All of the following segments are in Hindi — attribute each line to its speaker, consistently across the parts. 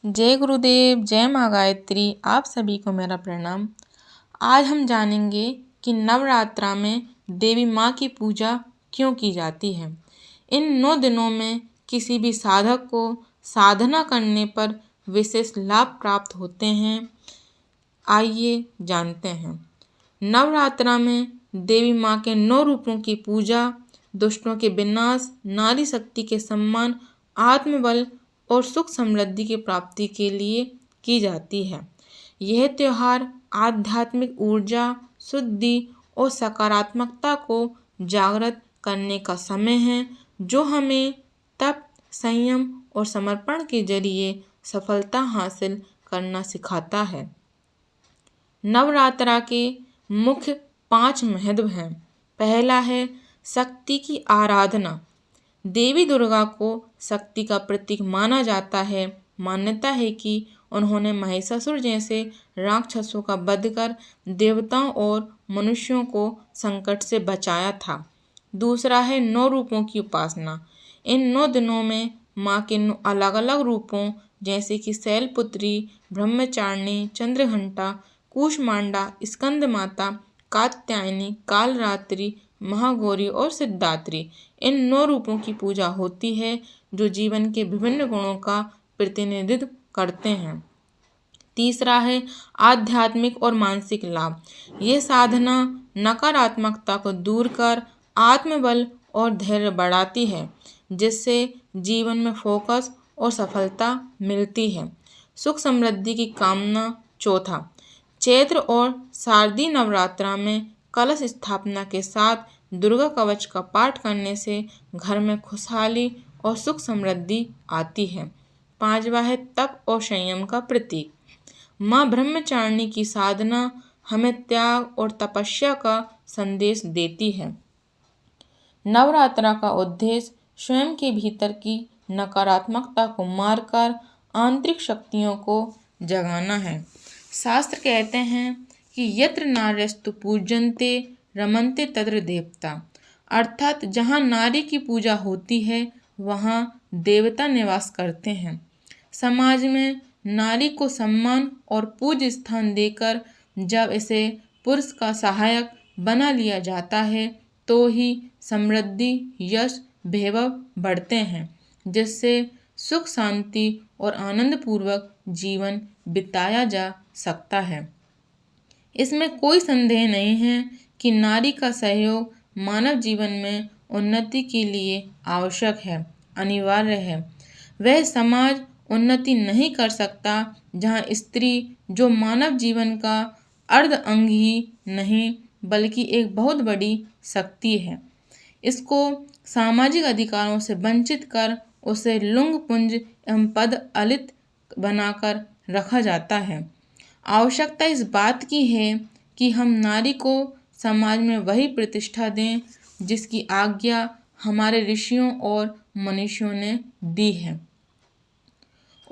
Speaker 1: जय गुरुदेव, जय माँ गायत्री। आप सभी को मेरा प्रणाम। आज हम जानेंगे कि नवरात्रा में देवी माँ की पूजा क्यों की जाती है। इन 9 दिनों में किसी भी साधक को साधना करने पर विशेष लाभ प्राप्त होते हैं। आइए जानते हैं। नवरात्रा में देवी माँ के 9 रूपों की पूजा दुष्टों के विनाश, नारी शक्ति के सम्मान, आत्मबल और सुख समृद्धि की प्राप्ति के लिए की जाती है। यह त्योहार आध्यात्मिक ऊर्जा, शुद्धि और सकारात्मकता को जागृत करने का समय है, जो हमें तप, संयम और समर्पण के जरिए सफलता हासिल करना सिखाता है। नवरात्रा के मुख्य 5 महत्व हैं। पहला है शक्ति की आराधना। देवी दुर्गा को शक्ति का प्रतीक माना जाता है। मान्यता है कि उन्होंने महिषासुर जैसे राक्षसों का वध कर देवताओं और मनुष्यों को संकट से बचाया था। दूसरा है 9 रूपों की उपासना। इन 9 दिनों में माँ के 9 अलग अलग रूपों जैसे कि शैलपुत्री, ब्रह्मचारिणी, चंद्रघंटा, कूष्मांडा, स्कंद माता, कात्यायनी, कालरात्रि, महागौरी और सिद्धात्री, इन 9 रूपों की पूजा होती है, जो जीवन के विभिन्न गुणों का प्रतिनिधित्व करते हैं। तीसरा है आध्यात्मिक और मानसिक लाभ। ये साधना नकारात्मकता को दूर कर आत्मबल और धैर्य बढ़ाती है, जिससे जीवन में फोकस और सफलता मिलती है। सुख समृद्धि की कामना। चौथा, चैत्र और शारदीय नवरात्रा में कलश स्थापना के साथ दुर्गा कवच का पाठ करने से घर में खुशहाली और सुख समृद्धि आती है। पांचवा है तप और संयम का प्रतीक। माँ ब्रह्मचारिणी की साधना हमें त्याग और तपस्या का संदेश देती है। नवरात्रा का उद्देश्य स्वयं के भीतर की नकारात्मकता को मारकर आंतरिक शक्तियों को जगाना है। शास्त्र कहते हैं कि यत्र नार्यस्तु पूज्यन्ते रमन्ते तत्र देवता, अर्थात जहाँ नारी की पूजा होती है वहाँ देवता निवास करते हैं। समाज में नारी को सम्मान और पूज्य स्थान देकर जब इसे पुरुष का सहायक बना लिया जाता है तो ही समृद्धि, यश, वैभव बढ़ते हैं, जिससे सुख, शांति और आनंद पूर्वक जीवन बिताया जा सकता है। इसमें कोई संदेह नहीं है कि नारी का सहयोग मानव जीवन में उन्नति के लिए आवश्यक है, अनिवार्य है। वह समाज उन्नति नहीं कर सकता जहाँ स्त्री, जो मानव जीवन का अर्ध अंग ही नहीं बल्कि एक बहुत बड़ी शक्ति है, इसको सामाजिक अधिकारों से वंचित कर उसे लुंग पुंज एवं पद अलित बनाकर रखा जाता है। आवश्यकता इस बात की है कि हम नारी को समाज में वही प्रतिष्ठा दें जिसकी आज्ञा हमारे ऋषियों और मनीषियों ने दी है।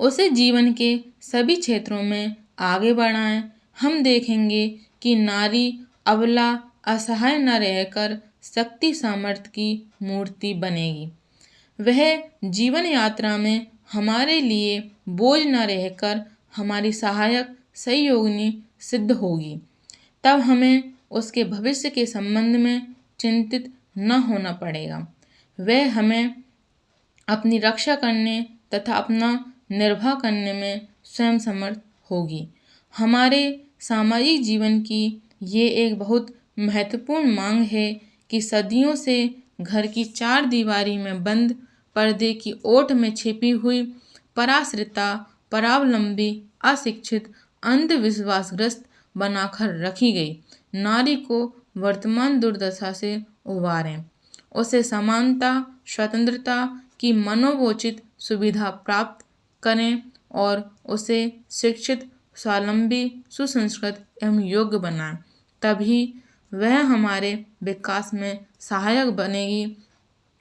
Speaker 1: उसे जीवन के सभी क्षेत्रों में आगे बढ़ाएं। हम देखेंगे कि नारी अबला, असहाय न रहकर शक्ति सामर्थ्य की मूर्ति बनेगी। वह जीवन यात्रा में हमारे लिए बोझ न रहकर हमारी सहायक सहयोगिनी सिद्ध होगी। तब हमें उसके भविष्य के संबंध में चिंतित न होना पड़ेगा। वह हमें अपनी रक्षा करने तथा अपना निर्वाह करने में स्वयं समर्थ होगी। हमारे सामाजिक जीवन की ये एक बहुत महत्वपूर्ण मांग है कि सदियों से घर की 4 दीवारी में बंद, पर्दे की ओट में छिपी हुई, पराश्रिता, परावलंबी, अशिक्षित, अंधविश्वासग्रस्त बनाकर रखी गई नारी को वर्तमान दुर्दशा से उबारें। उसे समानता, स्वतंत्रता की मनोवोचित सुविधा प्राप्त करें और उसे शिक्षित, स्वावलंबी, सुसंस्कृत एवं योग्य बनाएं। तभी वह हमारे विकास में सहायक बनेगी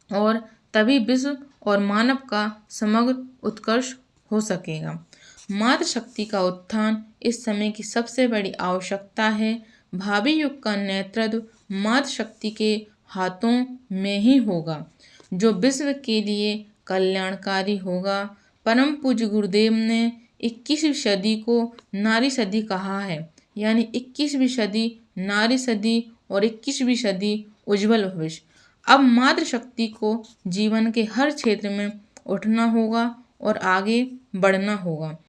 Speaker 1: और तभी विश्व और मानव का समग्र उत्कर्ष हो सकेगा। मातृशक्ति का उत्थान इस समय की सबसे बड़ी आवश्यकता है। भावी युग का नेतृत्व मातृशक्ति के हाथों में ही होगा, जो विश्व के लिए कल्याणकारी होगा। परम पूज्य गुरुदेव ने 21वीं सदी को नारी सदी कहा है, यानी 21वीं सदी नारी सदी और 21वीं सदी उज्जवल भविष्य। अब मातृशक्ति को जीवन के हर क्षेत्र में उठना होगा और आगे बढ़ना होगा।